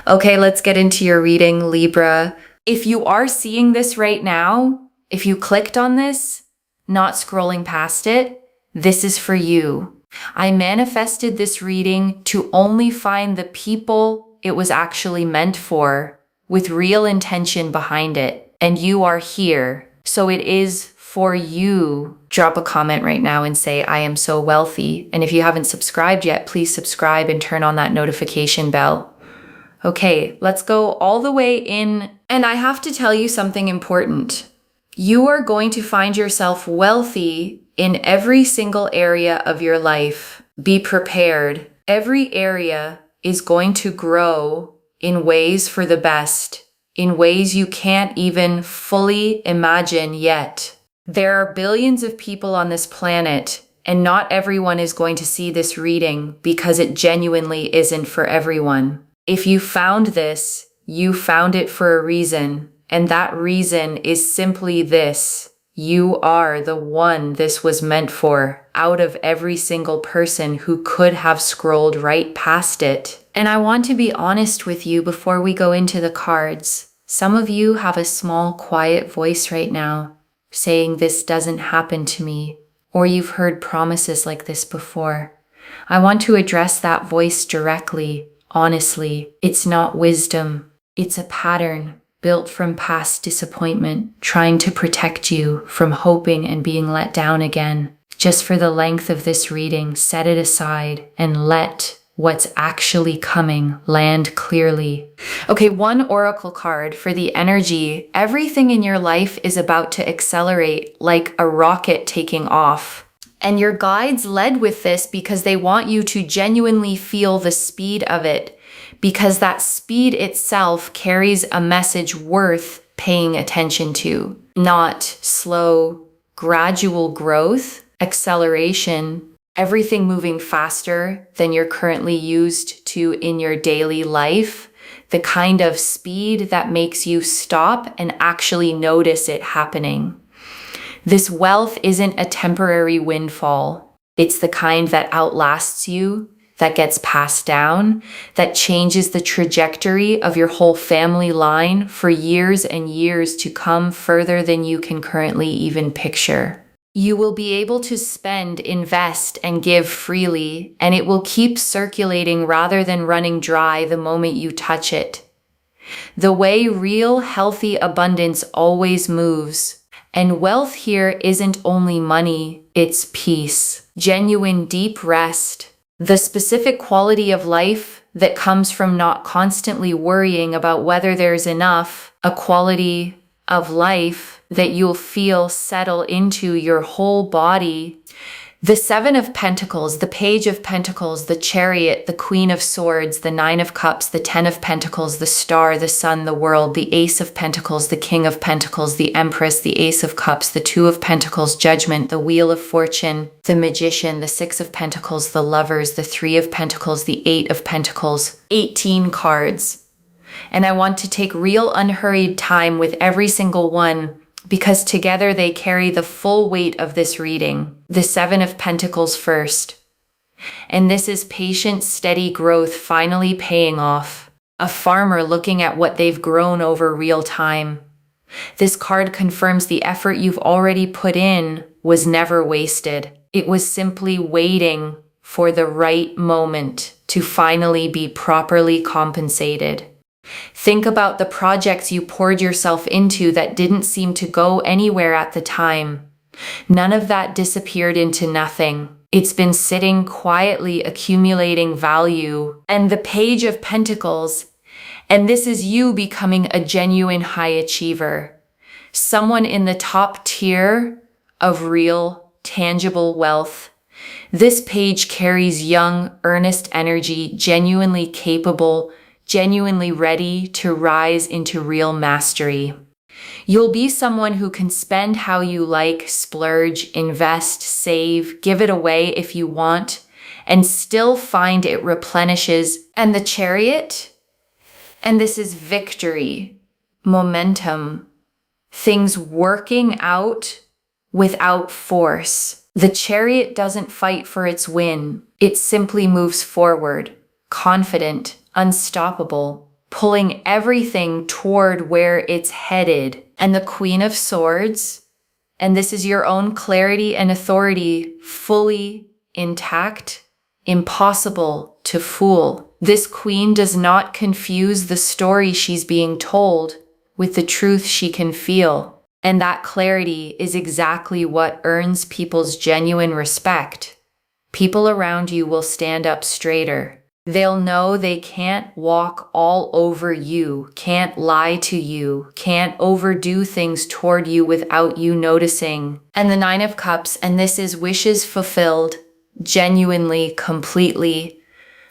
Okay, let's get into your reading, Libra. If you are seeing this right now, if you clicked on this, not scrolling past it, this is for you. I manifested this reading to only find the people it was actually meant for, with real intention behind it. And you are here, so it is for you. Drop a comment right now and say, I am so wealthy. And if you haven't subscribed yet, please subscribe and turn on that notification bell. Okay, let's go all the way in. And I have to tell you something important. You are going to find yourself wealthy in every single area of your life. Be prepared. Every area is going to grow in ways for the best, in ways you can't even fully imagine yet. There are billions of people on this planet, and not everyone is going to see this reading because it genuinely isn't for everyone. If you found this, you found it for a reason, and that reason is simply this. You are the one this was meant for, out of every single person who could have scrolled right past it. And I want to be honest with you before we go into the cards. Some of you have a small, quiet voice right now, saying this doesn't happen to me, or you've heard promises like this before. I want to address that voice directly. Honestly, it's not wisdom. It's a pattern built from past disappointment, trying to protect you from hoping and being let down again. Just for the length of this reading, set it aside and let what's actually coming land clearly. Okay, one oracle card for the energy. Everything in your life is about to accelerate like a rocket taking off. And your guides led with this because they want you to genuinely feel the speed of it, because that speed itself carries a message worth paying attention to. Not slow, gradual growth, acceleration, everything moving faster than you're currently used to in your daily life. The kind of speed that makes you stop and actually notice it happening. This wealth isn't a temporary windfall. It's the kind that outlasts you, that gets passed down, that changes the trajectory of your whole family line for years and years to come, further than you can currently even picture. You will be able to spend, invest, and give freely, and it will keep circulating rather than running dry the moment you touch it. The way real, healthy abundance always moves. And wealth here isn't only money, it's peace, genuine deep rest, the specific quality of life that comes from not constantly worrying about whether there's enough, a quality of life that you'll feel settle into your whole body. The Seven of Pentacles, the Page of Pentacles, the Chariot, the Queen of Swords, the Nine of Cups, the Ten of Pentacles, the Star, the Sun, the World, the Ace of Pentacles, the King of Pentacles, the Empress, the Ace of Cups, the Two of Pentacles, Judgment, the Wheel of Fortune, the Magician, the Six of Pentacles, the Lovers, the Three of Pentacles, the Eight of Pentacles. 18 cards. And I want to take real unhurried time with every single one, because together they carry the full weight of this reading. The Seven of Pentacles first. And this is patient, steady growth finally paying off. A farmer looking at what they've grown over real time. This card confirms the effort you've already put in was never wasted. It was simply waiting for the right moment to finally be properly compensated. Think about the projects you poured yourself into that didn't seem to go anywhere at the time. None of that disappeared into nothing. It's been sitting quietly accumulating value. And the Page of Pentacles, and this is you becoming a genuine high achiever. Someone in the top tier of real, tangible wealth. This page carries young, earnest energy, genuinely capable, genuinely ready to rise into real mastery. You'll be someone who can spend how you like, splurge, invest, save, give it away if you want, and still find it replenishes. And the Chariot? And this is victory, momentum, things working out without force. The Chariot doesn't fight for its win. It simply moves forward, confident, unstoppable, pulling everything toward where it's headed. And the Queen of Swords, and this is your own clarity and authority, fully intact, impossible to fool. This queen does not confuse the story she's being told with the truth she can feel. And that clarity is exactly what earns people's genuine respect. People around you will stand up straighter. They'll know they can't walk all over you, can't lie to you, can't overdo things toward you without you noticing. And the Nine of Cups, and this is wishes fulfilled, genuinely, completely.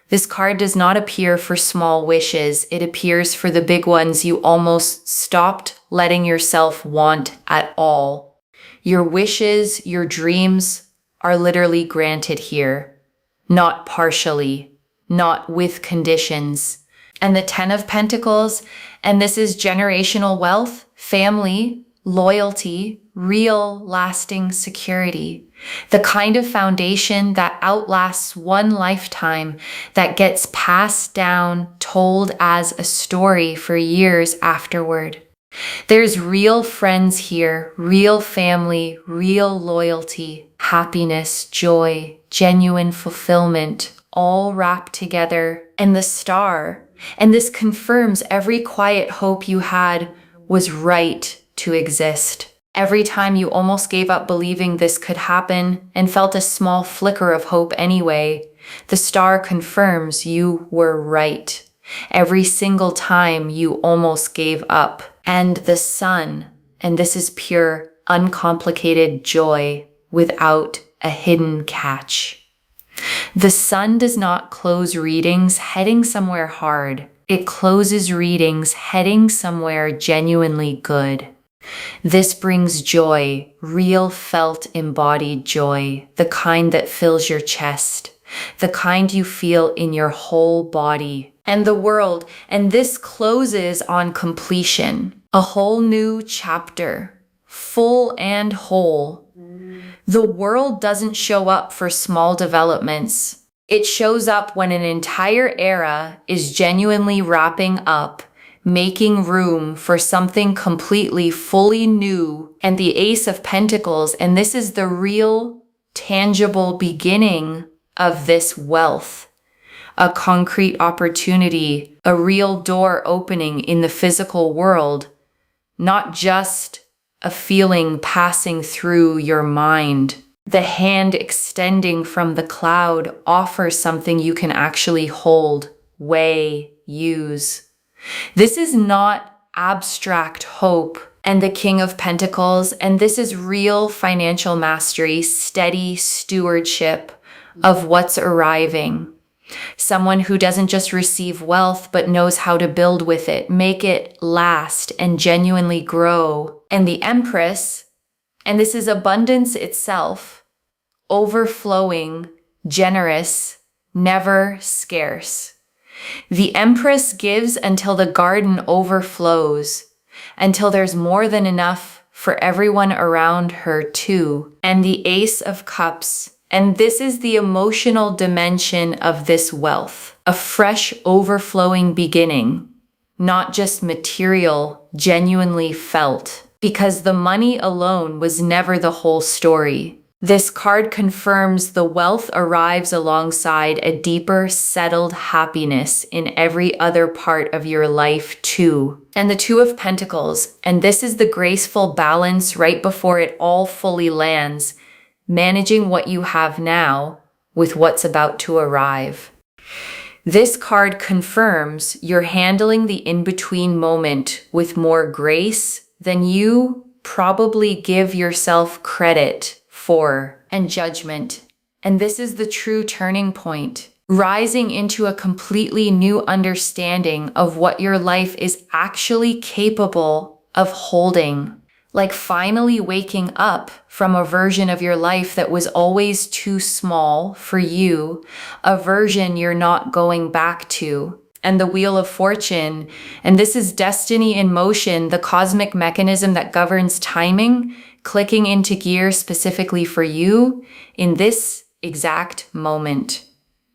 This card does not appear for small wishes. It appears for the big ones you almost stopped letting yourself want at all. Your wishes, your dreams are literally granted here, not partially, not with conditions. And the Ten of Pentacles, and this is generational wealth, family, loyalty, real lasting security. The kind of foundation that outlasts one lifetime, that gets passed down, told as a story for years afterward. There's real friends here, real family, real loyalty, happiness, joy, genuine fulfillment, all wrapped together. And the Star, and this confirms every quiet hope you had was right to exist. Every time you almost gave up believing this could happen and felt a small flicker of hope anyway, the Star confirms you were right. Every single time you almost gave up. And the Sun, and this is pure, uncomplicated joy without a hidden catch. The Sun does not close readings heading somewhere hard. It closes readings heading somewhere genuinely good. This brings joy, real felt embodied joy, the kind that fills your chest, the kind you feel in your whole body and the world. And this closes on completion, a whole new chapter, full and whole. The world doesn't show up for small developments. It shows up when an entire era is genuinely wrapping up, making room for something completely, fully new. And the Ace of Pentacles, and this is the real, tangible beginning of this wealth. A concrete opportunity, a real door opening in the physical world, not just a feeling passing through your mind. The hand extending from the cloud offers something you can actually hold, weigh, use. This is not abstract hope. And the King of Pentacles, and this is real financial mastery, steady stewardship of what's arriving. Someone who doesn't just receive wealth, but knows how to build with it, make it last and genuinely grow. And the Empress, and this is abundance itself, overflowing, generous, never scarce. The Empress gives until the garden overflows, until there's more than enough for everyone around her too. And the Ace of Cups, and this is the emotional dimension of this wealth, a fresh overflowing beginning, not just material, genuinely felt, because the money alone was never the whole story. This card confirms the wealth arrives alongside a deeper, settled happiness in every other part of your life too. And the Two of Pentacles, and this is the graceful balance right before it all fully lands, managing what you have now with what's about to arrive. This card confirms you're handling the in-between moment with more grace than you probably give yourself credit for, and judgment. And this is the true turning point, rising into a completely new understanding of what your life is actually capable of holding. Like finally waking up from a version of your life that was always too small for you, a version you're not going back to. And the Wheel of Fortune, and this is destiny in motion, the cosmic mechanism that governs timing, clicking into gear specifically for you in this exact moment.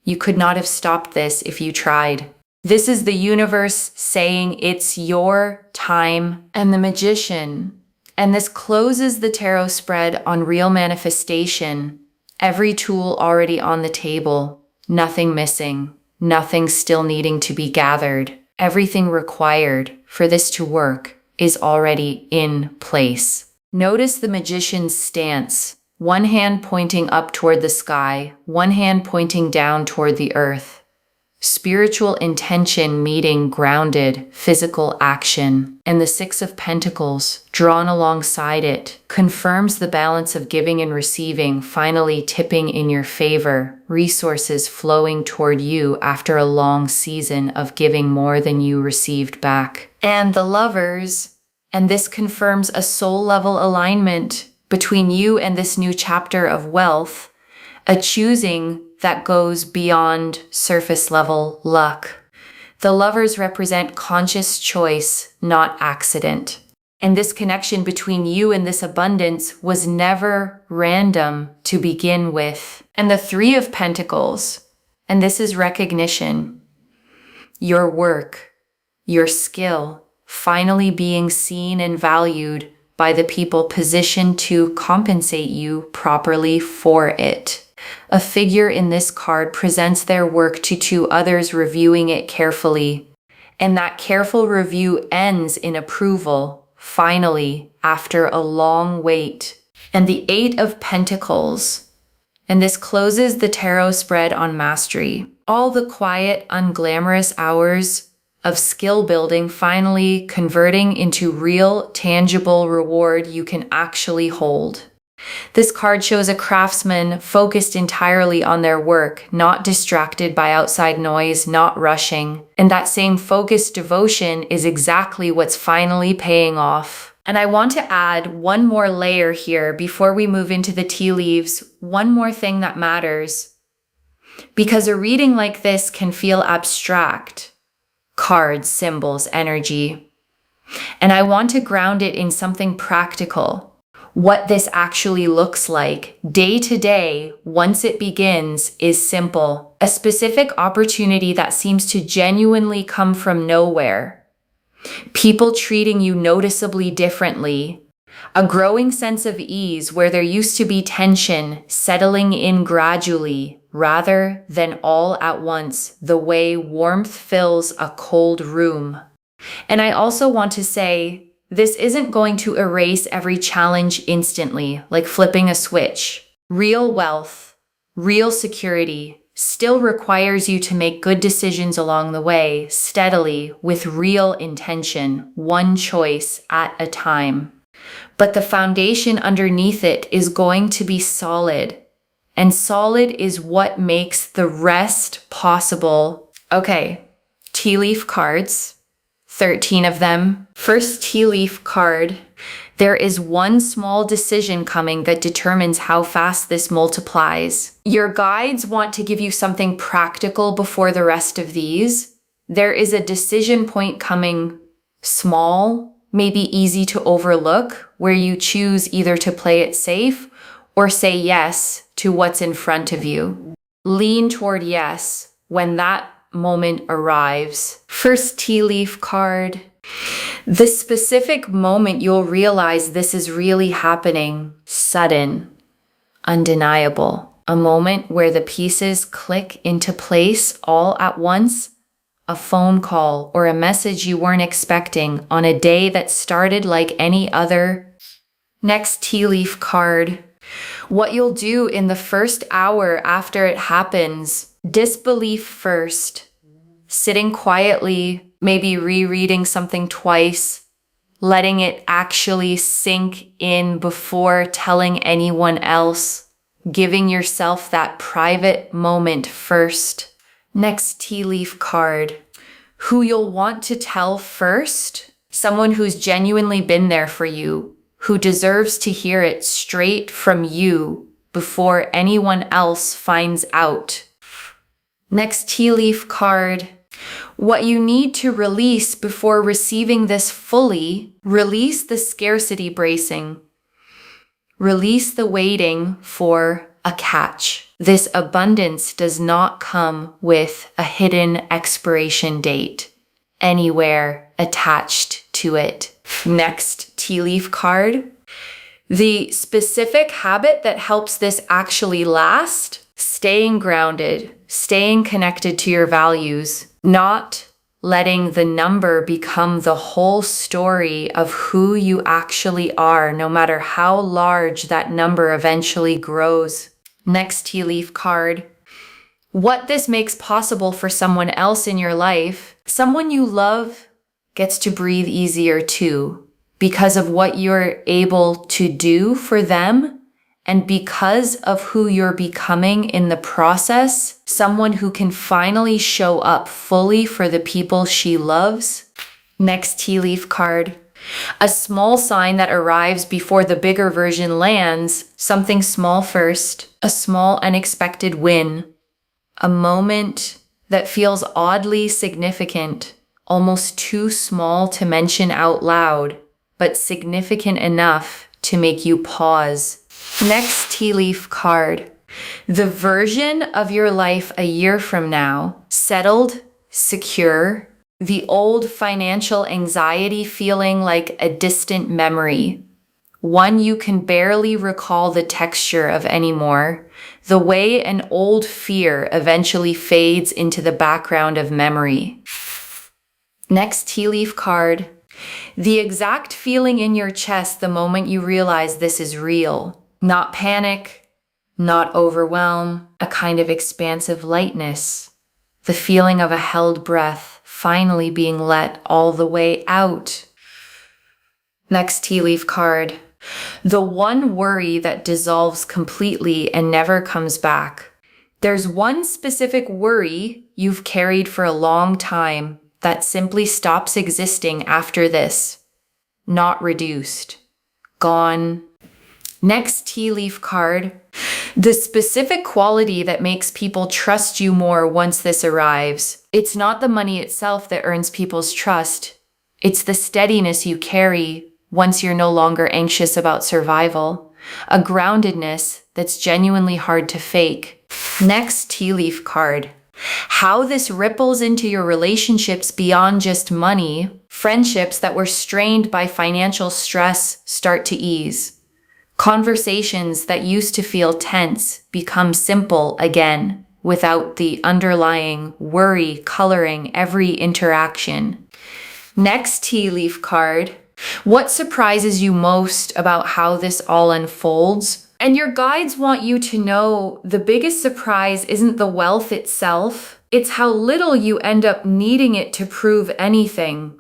You could not have stopped this if you tried. This is the universe saying it's your time. And the Magician. And this closes the tarot spread on real manifestation. Every tool already on the table. Nothing missing. Nothing still needing to be gathered. Everything required for this to work is already in place. Notice the Magician's stance. One hand pointing up toward the sky, one hand pointing down toward the earth. Spiritual intention meeting grounded physical action. And the Six of Pentacles, drawn alongside it, confirms the balance of giving and receiving finally tipping in your favor, resources flowing toward you after a long season of giving more than you received back. And the Lovers, and this confirms a soul-level alignment between you and this new chapter of wealth, a choosing that goes beyond surface-level luck. The Lovers represent conscious choice, not accident. And this connection between you and this abundance was never random to begin with. And the Three of Pentacles, and this is recognition. Your work, your skill, finally being seen and valued by the people positioned to compensate you properly for it. A figure in this card presents their work to two others reviewing it carefully, and that careful review ends in approval, finally, after a long wait. And the Eight of Pentacles, and this closes the tarot spread on mastery. All the quiet, unglamorous hours of skill building finally converting into real, tangible reward you can actually hold. This card shows a craftsman focused entirely on their work, not distracted by outside noise, not rushing. And that same focused devotion is exactly what's finally paying off. And I want to add one more layer here before we move into the tea leaves, one more thing that matters. Because a reading like this can feel abstract. Cards, symbols, energy. And I want to ground it in something practical. What this actually looks like day to day once it begins is simple. A specific opportunity that seems to genuinely come from nowhere. People treating you noticeably differently. A growing sense of ease where there used to be tension settling in gradually rather than all at once, the way warmth fills a cold room. And I also want to say, this isn't going to erase every challenge instantly, like flipping a switch. Real wealth, real security, still requires you to make good decisions along the way, steadily, with real intention, one choice at a time. But the foundation underneath it is going to be solid. And solid is what makes the rest possible. Okay, tea leaf cards. 13 of them. First tea leaf card. There is one small decision coming that determines how fast this multiplies. Your guides want to give you something practical before the rest of these. There is a decision point coming, small, maybe easy to overlook, where you choose either to play it safe or say yes to what's in front of you. Lean toward yes when that moment arrives. First tea leaf card. The specific moment you'll realize this is really happening. Sudden. Undeniable. A moment where the pieces click into place all at once. A phone call or a message you weren't expecting on a day that started like any other. Next tea leaf card. What you'll do in the first hour after it happens. Disbelief first, sitting quietly, maybe rereading something twice, letting it actually sink in before telling anyone else, giving yourself that private moment first. Next tea leaf card. Who you'll want to tell first? Someone who's genuinely been there for you, who deserves to hear it straight from you before anyone else finds out. Next tea leaf card. What you need to release before receiving this fully, release the scarcity bracing. Release the waiting for a catch. This abundance does not come with a hidden expiration date anywhere attached to it. Next tea leaf card. The specific habit that helps this actually last: staying grounded, staying connected to your values, not letting the number become the whole story of who you actually are, no matter how large that number eventually grows. Next tea leaf card. What this makes possible for someone else in your life, someone you love gets to breathe easier too, because of what you're able to do for them. And because of who you're becoming in the process, someone who can finally show up fully for the people she loves. Next tea leaf card. A small sign that arrives before the bigger version lands, something small first, a small unexpected win, a moment that feels oddly significant, almost too small to mention out loud, but significant enough to make you pause. Next tea leaf card. The version of your life a year from now, settled, secure, the old financial anxiety feeling like a distant memory, one you can barely recall the texture of anymore, the way an old fear eventually fades into the background of memory. Next tea leaf card. The exact feeling in your chest the moment you realize this is real. Not panic, not overwhelm, a kind of expansive lightness. The feeling of a held breath finally being let all the way out. Next tea leaf card. The one worry that dissolves completely and never comes back. There's one specific worry you've carried for a long time that simply stops existing after this. Not reduced. Gone. Next tea leaf card. The specific quality that makes people trust you more once this arrives. It's not the money itself that earns people's trust. It's the steadiness you carry once you're no longer anxious about survival. A groundedness that's genuinely hard to fake. Next tea leaf card. How this ripples into your relationships beyond just money. Friendships that were strained by financial stress start to ease. Conversations that used to feel tense become simple again, without the underlying worry coloring every interaction. Next tea leaf card. What surprises you most about how this all unfolds? And your guides want you to know the biggest surprise isn't the wealth itself, it's how little you end up needing it to prove anything.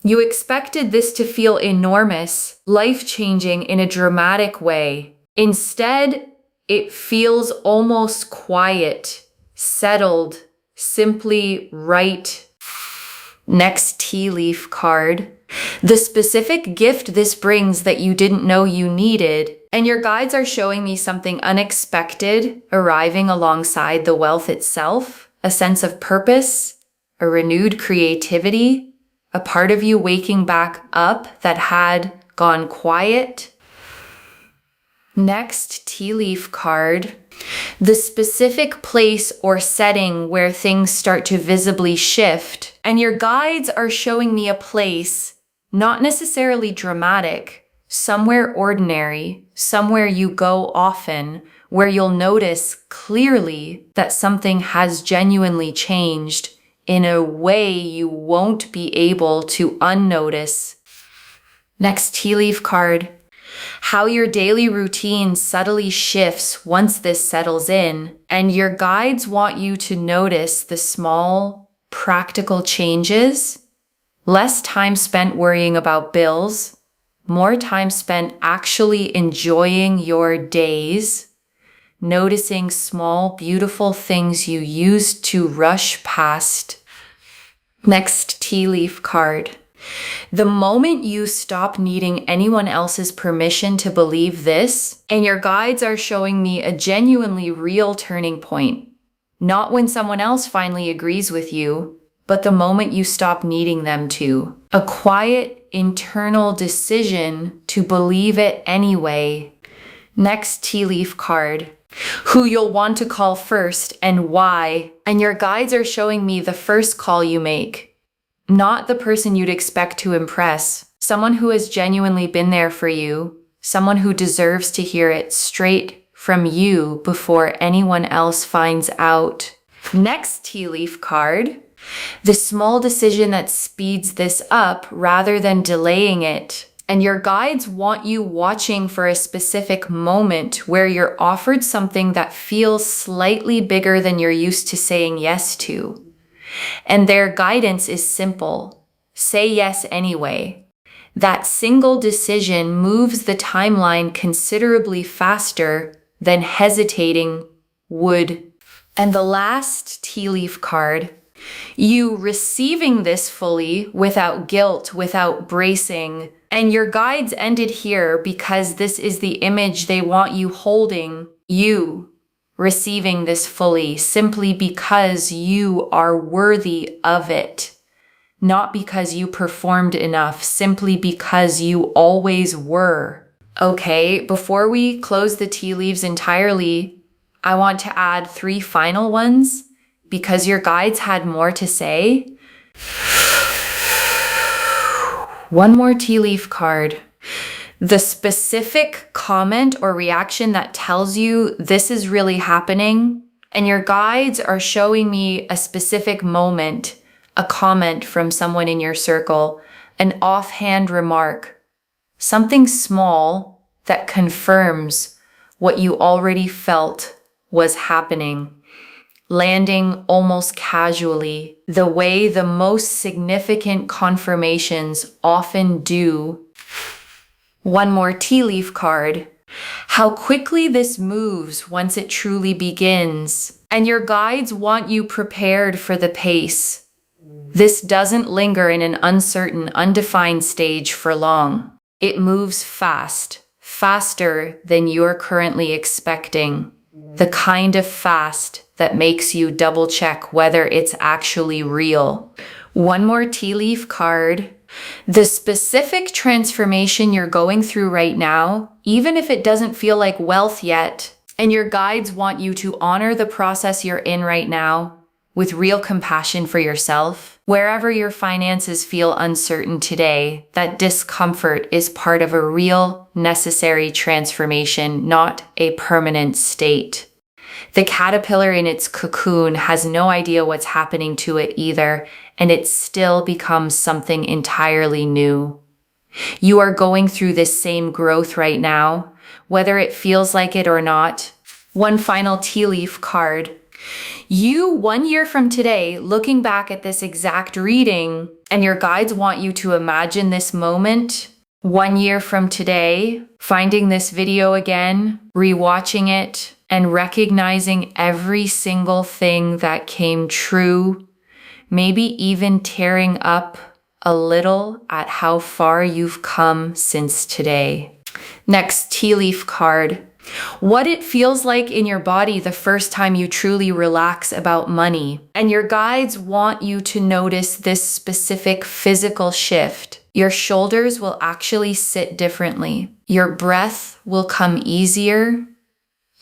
You expected this to feel enormous, life-changing in a dramatic way. Instead, it feels almost quiet, settled, simply right. Next tea leaf card. The specific gift this brings that you didn't know you needed, and your guides are showing me something unexpected arriving alongside the wealth itself, a sense of purpose, a renewed creativity, a part of you waking back up that had gone quiet. Next tea leaf card. The specific place or setting where things start to visibly shift, and your guides are showing me a place, not necessarily dramatic, somewhere ordinary, somewhere you go often, where you'll notice clearly that something has genuinely changed in a way you won't be able to unnotice. Next tea leaf card. How your daily routine subtly shifts once this settles in, and your guides want you to notice the small, practical changes. Less time spent worrying about bills, more time spent actually enjoying your days, noticing small, beautiful things you used to rush past. Next tea leaf card. The moment you stop needing anyone else's permission to believe this, and your guides are showing me a genuinely real turning point. Not when someone else finally agrees with you, but the moment you stop needing them to. A quiet, internal decision to believe it anyway. Next tea leaf card. who you'll want to call first and why. And your guides are showing me the first call you make, not the person you'd expect to impress, someone who has genuinely been there for you, someone who deserves to hear it straight from you before anyone else finds out. Next tea leaf card, the small decision that speeds this up rather than delaying it. And your guides want you watching for a specific moment where you're offered something that feels slightly bigger than you're used to saying yes to. And their guidance is simple. Say yes anyway. That single decision moves the timeline considerably faster than hesitating would. And the last tea leaf card, you receiving this fully without guilt, without bracing. And your guides ended here because this is the image they want you holding, you receiving this fully simply because you are worthy of it. Not because you performed enough, simply because you always were. Okay, before we close the tea leaves entirely, I want to add 3 final ones because your guides had more to say. One more tea leaf card. The specific comment or reaction that tells you this is really happening, and your guides are showing me a specific moment, a comment from someone in your circle, an offhand remark, something small that confirms what you already felt was happening, landing almost casually, the way the most significant confirmations often do. One more tea leaf card. How quickly this moves once it truly begins. And your guides want you prepared for the pace. This doesn't linger in an uncertain, undefined stage for long. It moves fast, faster than you're currently expecting. The kind of fast that makes you double check whether it's actually real. One more tea leaf card. The specific transformation you're going through right now, even if it doesn't feel like wealth yet, and your guides want you to honor the process you're in right now with real compassion for yourself. Wherever your finances feel uncertain today, that discomfort is part of a real, necessary transformation, not a permanent state. The caterpillar in its cocoon has no idea what's happening to it either, and it still becomes something entirely new. You are going through this same growth right now, whether it feels like it or not. One final tea leaf card. You, 1 year from today, looking back at this exact reading, and your guides want you to imagine this moment. 1 year from today, finding this video again, rewatching it, and recognizing every single thing that came true, maybe even tearing up a little at how far you've come since today. Next tea leaf card. What it feels like in your body the first time you truly relax about money. And your guides want you to notice this specific physical shift. Your shoulders will actually sit differently. Your breath will come easier,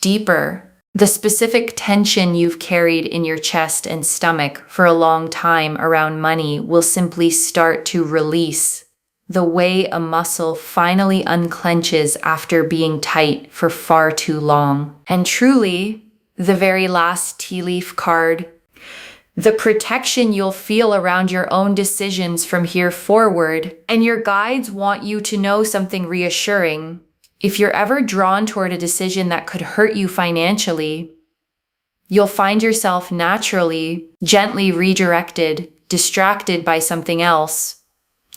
deeper. The specific tension you've carried in your chest and stomach for a long time around money will simply start to release. The way a muscle finally unclenches after being tight for far too long. And truly, the very last tea leaf card, the protection you'll feel around your own decisions from here forward. And your guides want you to know something reassuring. If you're ever drawn toward a decision that could hurt you financially, you'll find yourself naturally, gently redirected, distracted by something else,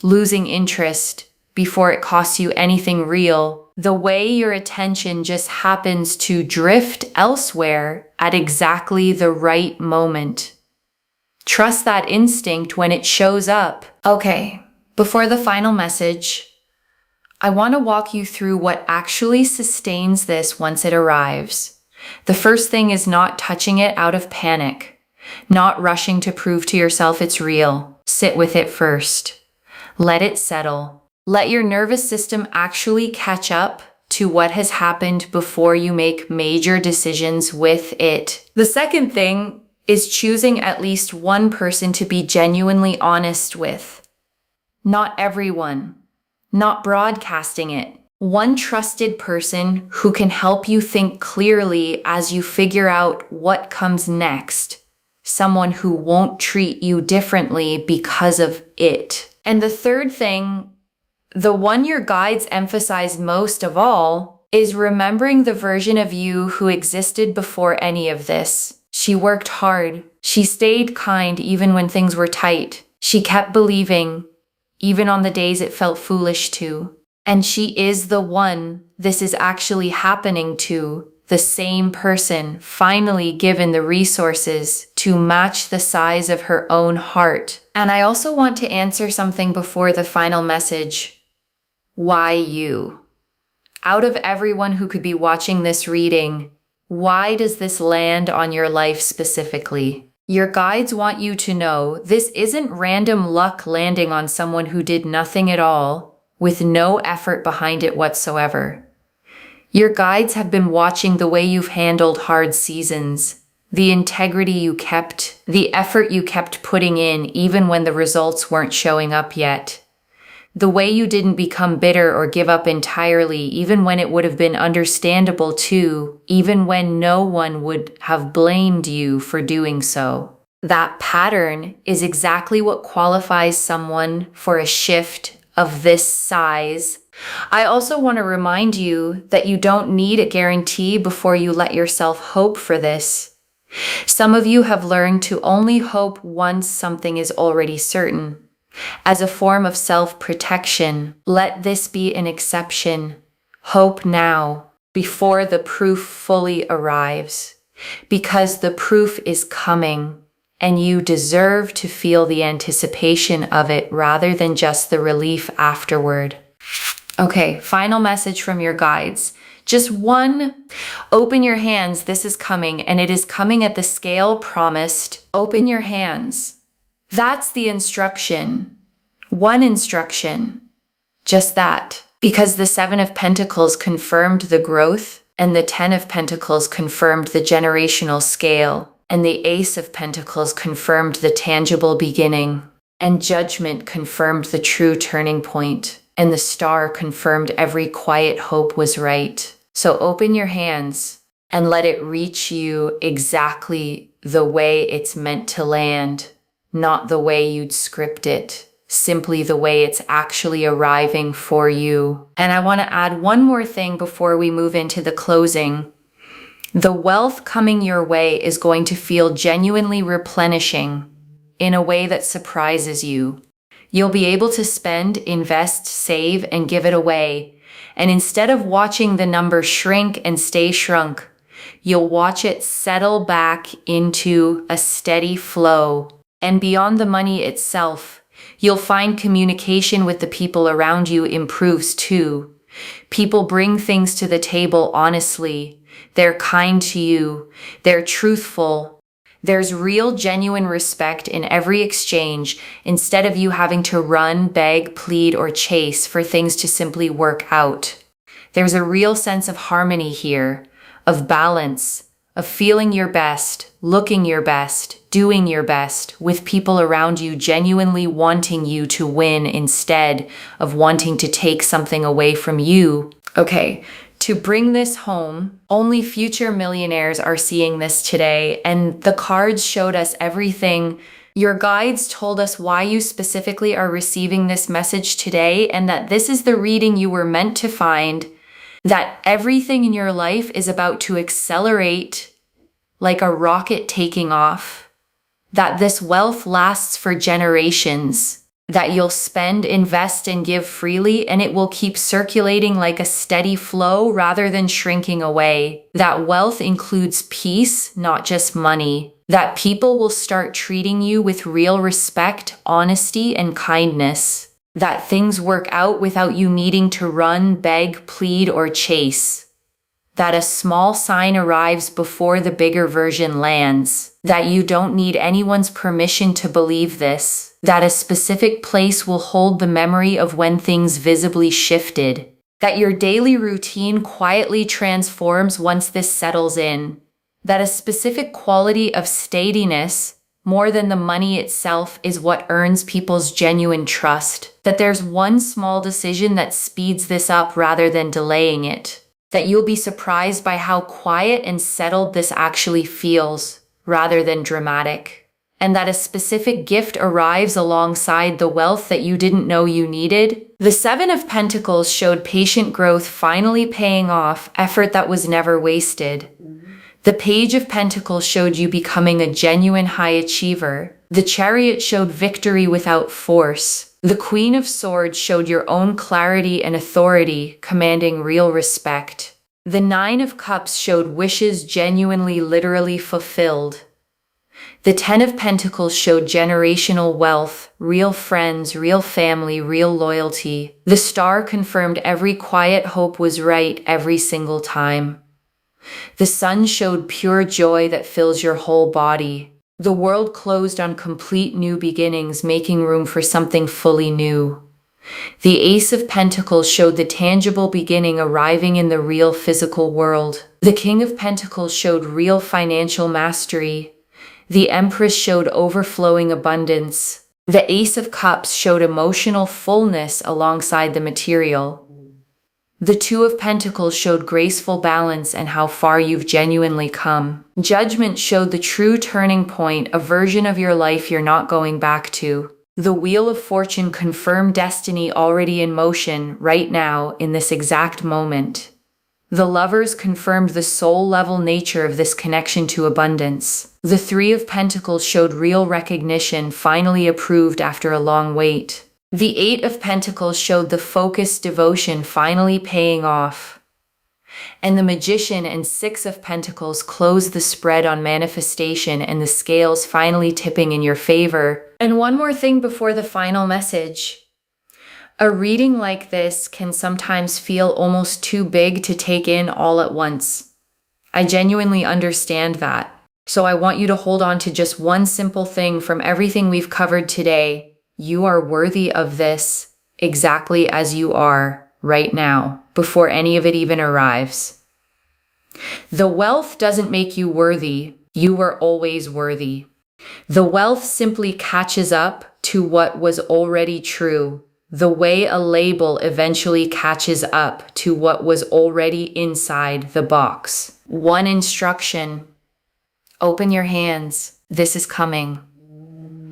losing interest before it costs you anything real. The way your attention just happens to drift elsewhere at exactly the right moment. Trust that instinct when it shows up. Okay, before the final message, I want to walk you through what actually sustains this once it arrives. The first thing is not touching it out of panic, not rushing to prove to yourself it's real. Sit with it first. Let it settle. Let your nervous system actually catch up to what has happened before you make major decisions with it. The second thing is choosing at least one person to be genuinely honest with. Not everyone. Not broadcasting it. One trusted person who can help you think clearly as you figure out what comes next. Someone who won't treat you differently because of it. And the third thing, the one your guides emphasize most of all, is remembering the version of you who existed before any of this. She worked hard. She stayed kind even when things were tight. She kept believing, even on the days it felt foolish to. And she is the one this is actually happening to, the same person finally given the resources to match the size of her own heart. And I also want to answer something before the final message. Why you? Out of everyone who could be watching this reading, why does this land on your life specifically? Your guides want you to know this isn't random luck landing on someone who did nothing at all, with no effort behind it whatsoever. Your guides have been watching the way you've handled hard seasons, the integrity you kept, the effort you kept putting in even when the results weren't showing up yet. The way you didn't become bitter or give up entirely, even when it would have been understandable to, even when no one would have blamed you for doing so. That pattern is exactly what qualifies someone for a shift of this size. I also want to remind you that you don't need a guarantee before you let yourself hope for this. Some of you have learned to only hope once something is already certain. As a form of self-protection, let this be an exception. Hope now, before the proof fully arrives, because the proof is coming, and you deserve to feel the anticipation of it rather than just the relief afterward. Okay, final message from your guides. Just one. Open your hands. This is coming, and it is coming at the scale promised. Open your hands. That's the instruction. One instruction. Just that. Because the Seven of Pentacles confirmed the growth, and the Ten of Pentacles confirmed the generational scale, and the Ace of Pentacles confirmed the tangible beginning, and Judgment confirmed the true turning point, and the Star confirmed every quiet hope was right. So open your hands and let it reach you exactly the way it's meant to land. Not the way you'd script it, simply the way it's actually arriving for you. And I want to add one more thing before we move into the closing. The wealth coming your way is going to feel genuinely replenishing in a way that surprises you. You'll be able to spend, invest, save, and give it away. And instead of watching the number shrink and stay shrunk, you'll watch it settle back into a steady flow. And beyond the money itself, you'll find communication with the people around you improves too. People bring things to the table honestly. They're kind to you. They're truthful. There's real, genuine respect in every exchange instead of you having to run, beg, plead, or chase for things to simply work out. There's a real sense of harmony here, of balance, of feeling your best, looking your best, doing your best, with people around you genuinely wanting you to win instead of wanting to take something away from you. Okay, to bring this home, only future millionaires are seeing this today, and the cards showed us everything. Your guides told us why you specifically are receiving this message today, and that this is the reading you were meant to find, that everything in your life is about to accelerate like a rocket taking off, that this wealth lasts for generations, that you'll spend, invest, and give freely, and it will keep circulating like a steady flow rather than shrinking away. That wealth includes peace, not just money. That people will start treating you with real respect, honesty, and kindness. That things work out without you needing to run, beg, plead, or chase. That a small sign arrives before the bigger version lands. That you don't need anyone's permission to believe this. That a specific place will hold the memory of when things visibly shifted. That your daily routine quietly transforms once this settles in. That a specific quality of steadiness, more than the money itself, is what earns people's genuine trust. That there's one small decision that speeds this up rather than delaying it. That you'll be surprised by how quiet and settled this actually feels, rather than dramatic. And that a specific gift arrives alongside the wealth that you didn't know you needed. The Seven of Pentacles showed patient growth finally paying off, effort that was never wasted. The Page of Pentacles showed you becoming a genuine high achiever. The Chariot showed victory without force. The Queen of Swords showed your own clarity and authority, commanding real respect. The Nine of Cups showed wishes genuinely, literally fulfilled. The Ten of Pentacles showed generational wealth, real friends, real family, real loyalty. The Star confirmed every quiet hope was right every single time. The Sun showed pure joy that fills your whole body. The World closed on complete new beginnings, making room for something fully new. The Ace of Pentacles showed the tangible beginning arriving in the real physical world. The King of Pentacles showed real financial mastery. The Empress showed overflowing abundance. The Ace of Cups showed emotional fullness alongside the material. The Two of Pentacles showed graceful balance and how far you've genuinely come. Judgment showed the true turning point, a version of your life you're not going back to. The Wheel of Fortune confirmed destiny already in motion right now in this exact moment. The Lovers confirmed the soul-level nature of this connection to abundance. The Three of Pentacles showed real recognition, finally approved after a long wait. The Eight of Pentacles showed the focused devotion finally paying off. And the Magician and Six of Pentacles closed the spread on manifestation and the scales finally tipping in your favor. And one more thing before the final message. A reading like this can sometimes feel almost too big to take in all at once. I genuinely understand that. So I want you to hold on to just one simple thing from everything we've covered today. You are worthy of this exactly as you are right now, before any of it even arrives. The wealth doesn't make you worthy. You were always worthy. The wealth simply catches up to what was already true, the way a label eventually catches up to what was already inside the box. One instruction: open your hands. This is coming.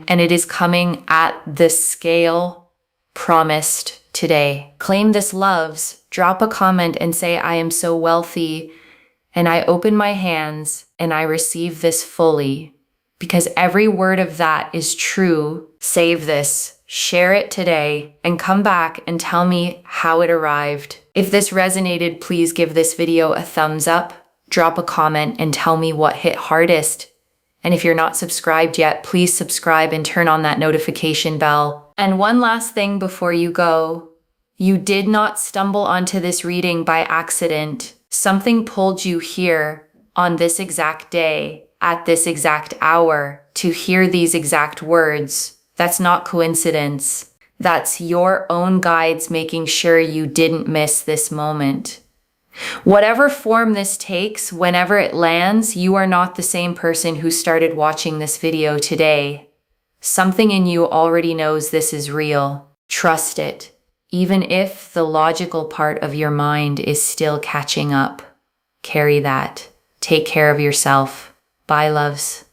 And it is coming at the scale promised today. Claim this, loves. Drop a comment and say, I am so wealthy, and I open my hands, and I receive this fully. Because every word of that is true. Save this, share it today, and come back and tell me how it arrived. If this resonated, please give this video a thumbs up, drop a comment, and tell me what hit hardest. And if you're not subscribed yet, please subscribe and turn on that notification bell. And one last thing before you go. You did not stumble onto this reading by accident. Something pulled you here on this exact day, at this exact hour, to hear these exact words. That's not coincidence. That's your own guides making sure you didn't miss this moment. Whatever form this takes, whenever it lands, you are not the same person who started watching this video today. Something in you already knows this is real. Trust it, even if the logical part of your mind is still catching up. Carry that. Take care of yourself. Bye, loves.